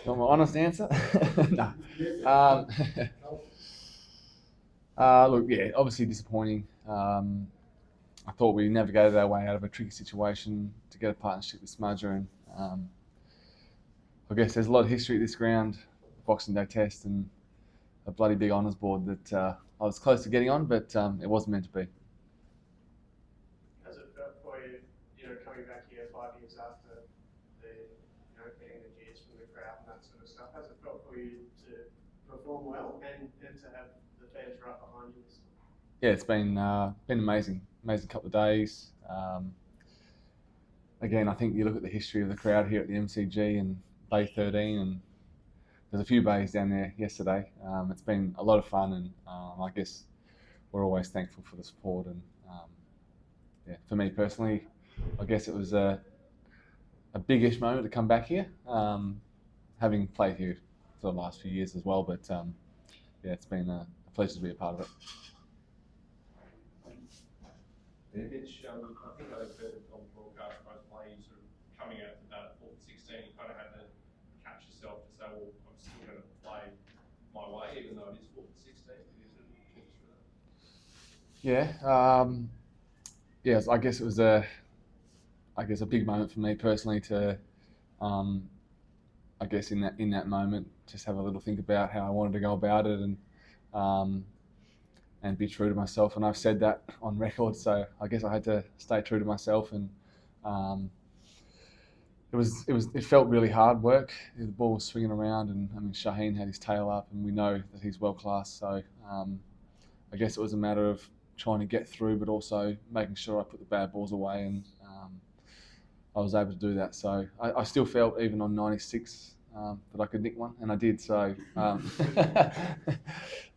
Want my honest answer? No. Look, yeah, obviously disappointing. I thought we navigated our way out of a tricky situation to get a partnership with Smudger, and I guess there's a lot of history at this ground, Boxing Day Test, and a bloody big honours board that I was close to getting on, but it wasn't meant to be. Has it felt for you, coming back here 5 years after the, getting the cheers from the crowd and that sort of stuff? Has it felt for you to perform well and to have the fans right behind you? Yeah, it's been amazing couple of days. Again, I think you look at the history of the crowd here at the MCG and Bay 13, and there's a few bays down there yesterday. It's been a lot of fun, and I guess we're always thankful for the support. And yeah, for me personally, I guess it was a big-ish moment to come back here, having played here for the last few years as well. But yeah, it's been a pleasure to be a part of it. I think I heard on broadcast most players sort of coming out to that at 4 and 16, you kind of had to catch yourself to say, well, I'm still going to play my way, even though it is 4 and 16. Yeah, I guess it was a big moment for me personally to, I guess in that moment, just have a little think about how I wanted to go about it, and be true to myself. And I've said that on record, so I guess I had to stay true to myself. And it felt really hard work. The ball was swinging around, and I mean Shaheen had his tail up, and we know that he's world class. So I guess it was a matter of trying to get through, but also making sure I put the bad balls away, and I was able to do that. So I still felt, even on 96, that I could nick one, and I did. So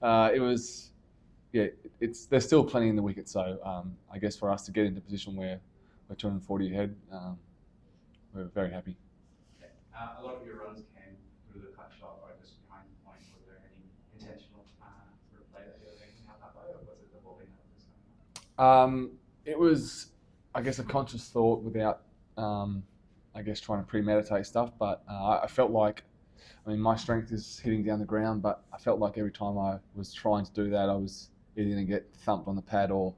it was. Yeah, there's still plenty in the wicket, so I guess for us to get into a position where we're 240 ahead, we're very happy. A lot of your runs came through the cut shot or just behind the point. Was there any intentional sort of play that you were thinking out that way, or was it the bowling that was going on? It was, I guess, a conscious thought without, I guess, trying to premeditate stuff. But I felt like, I mean, my strength is hitting down the ground, but I felt like every time I was trying to do that, I was either going to get thumped on the pad or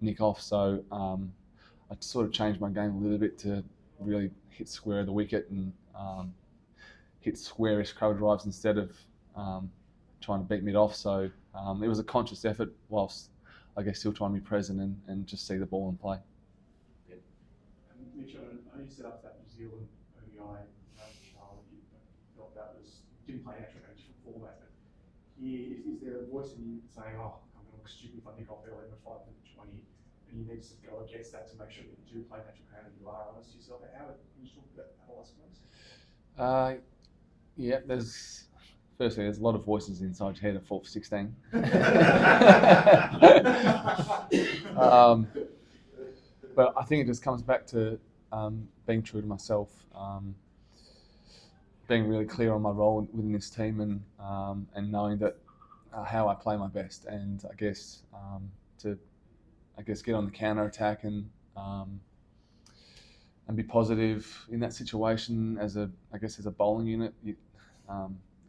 nick off. So I sort of changed my game a little bit to really hit square of the wicket and hit squarish cover drives instead of trying to beat mid off. So it was a conscious effort, whilst I guess still trying to be present and just see the ball and play. Yeah. Mitch, I know you set up that New Zealand ODI trial that you felt that was, didn't play actually a different format, but here, is there a voice in you saying, oh, I'm going to look stupid if I nick off early in the 5 and 20, and you need to go against that to make sure that you do play natural ground and you are honest to yourself? How can you talk about that last place? Yeah, firstly, there's a lot of voices inside your head at 4 for 16. But I think it just comes back to being true to myself, being really clear on my role within this team, and knowing that how I play my best, and I guess to get on the counter attack and be positive in that situation as a bowling unit. It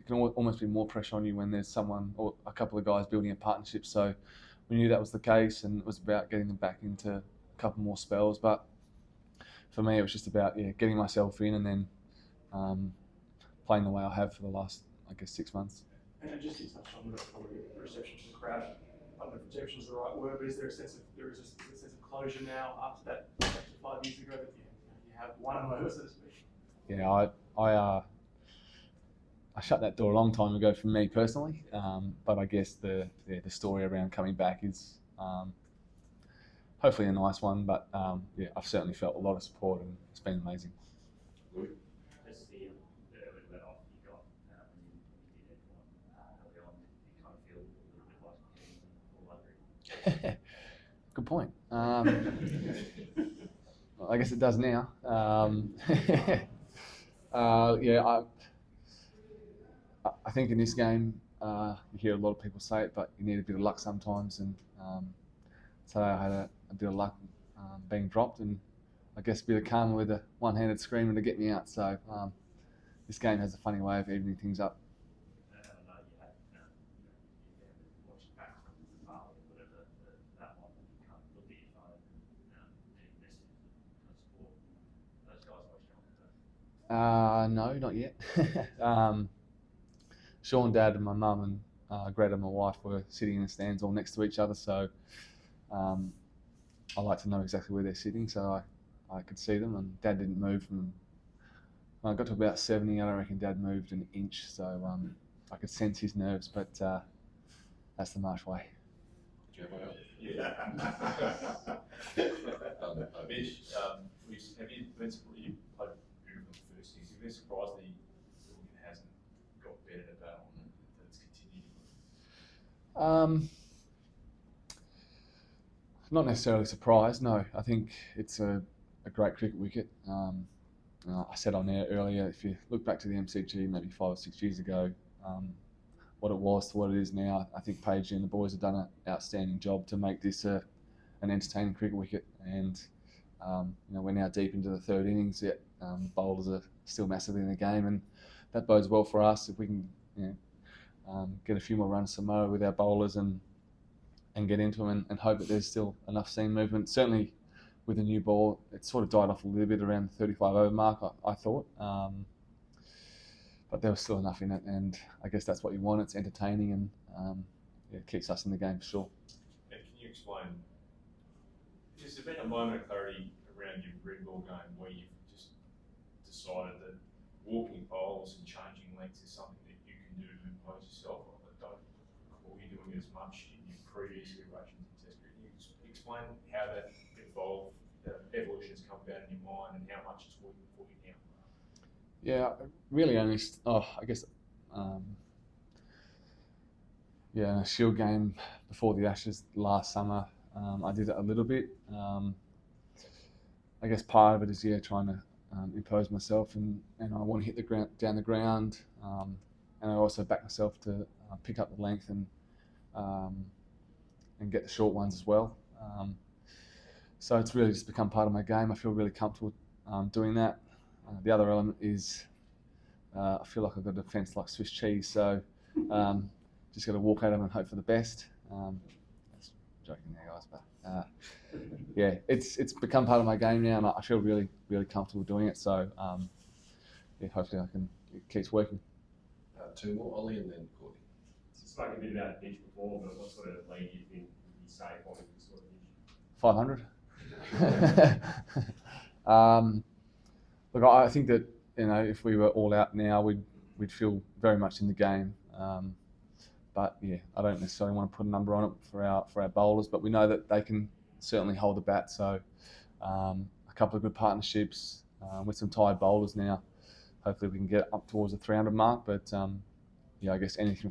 can almost be more pressure on you when there's someone or a couple of guys building a partnership. So we knew that was the case, and it was about getting them back into a couple more spells. But for me, it was just about getting myself in, and then playing the way I have for the last 6 months. And just to touch on the reception from the crowd, I don't know if reception is the right word, but is there a sense of closure now after that 5 years ago that you have one of those, so to speak? Yeah, I shut that door a long time ago for me personally, but I guess the story around coming back is hopefully a nice one. But I've certainly felt a lot of support, and it's been amazing. Just the early let off you got when you did everyone early on, you kind of feel a little bit like getting all over. Good point. Well, I guess it does now. I think in this game, you hear a lot of people say it, but you need a bit of luck sometimes. And today I had a bit of luck being dropped, and I guess a bit of karma with a one-handed screamer to get me out. So this game has a funny way of evening things up. I know you had, watching back on the Bali or whatever, that one, you can't look at your phone, any messages of support. Those guys watched on. No, not yet. Sean, Dad, and my mum and Greta, my wife, were sitting in the stands all next to each other, so I like to know exactly where they're sitting, so I could see them. And Dad didn't move from. When I got to about 70, I don't reckon Dad moved an inch, so I could sense his nerves, but that's the Marsh way. Yeah. Mitch, have you been surprised? You played beautiful the first innings. Have you been surprised that it hasn't got better at that one, that it's continued? Not necessarily surprised, no. I think it's a great cricket wicket. I said on air earlier, if you look back to the MCG maybe 5 or 6 years ago, what it was to what it is now, I think Paige and the boys have done an outstanding job to make this an entertaining cricket wicket. And we're now deep into the third innings, yet bowlers are still massively in the game, and that bodes well for us if we can get a few more runs tomorrow with our bowlers and get into them and hope that there's still enough seam movement. Certainly with the new ball, it sort of died off a little bit around the 35 over mark, I thought. But there was still enough in it, and I guess that's what you want. It's entertaining, and it keeps us in the game for sure. And can you explain, has there been a moment of clarity around your red ball game where you've just decided that walking bowls and changing lengths is something that you can do to impose yourself? I don't recall you doing it as much in your previous iterations in Test cricket. Can you explain how that evolved, the evolution has come about in your mind, and how much it's working for you now? Yeah, really only, I guess, in a Shield game before the Ashes last summer, I did it a little bit. I guess part of it is, trying to impose myself, and I want to hit the ground, down the ground, and I also back myself to pick up the length and get the short ones as well. So it's really just become part of my game. I feel really comfortable doing that. The other element is I feel like I've got a defence like Swiss cheese, so just got to walk at them and hope for the best. That's joking there, guys, but it's become part of my game now, and I feel really, really comfortable doing it. So hopefully it keeps working. Two more, Ollie, and then Courtney. You spoke a bit about the pitch before, but what sort of lead do you think would be safe on this sort of pitch? 500. Look, I think that if we were all out now, we'd feel very much in the game. But I don't necessarily want to put a number on it for our bowlers, but we know that they can certainly hold the bat. So a couple of good partnerships with some tired bowlers now. Hopefully we can get up towards the 300 mark. But I guess anything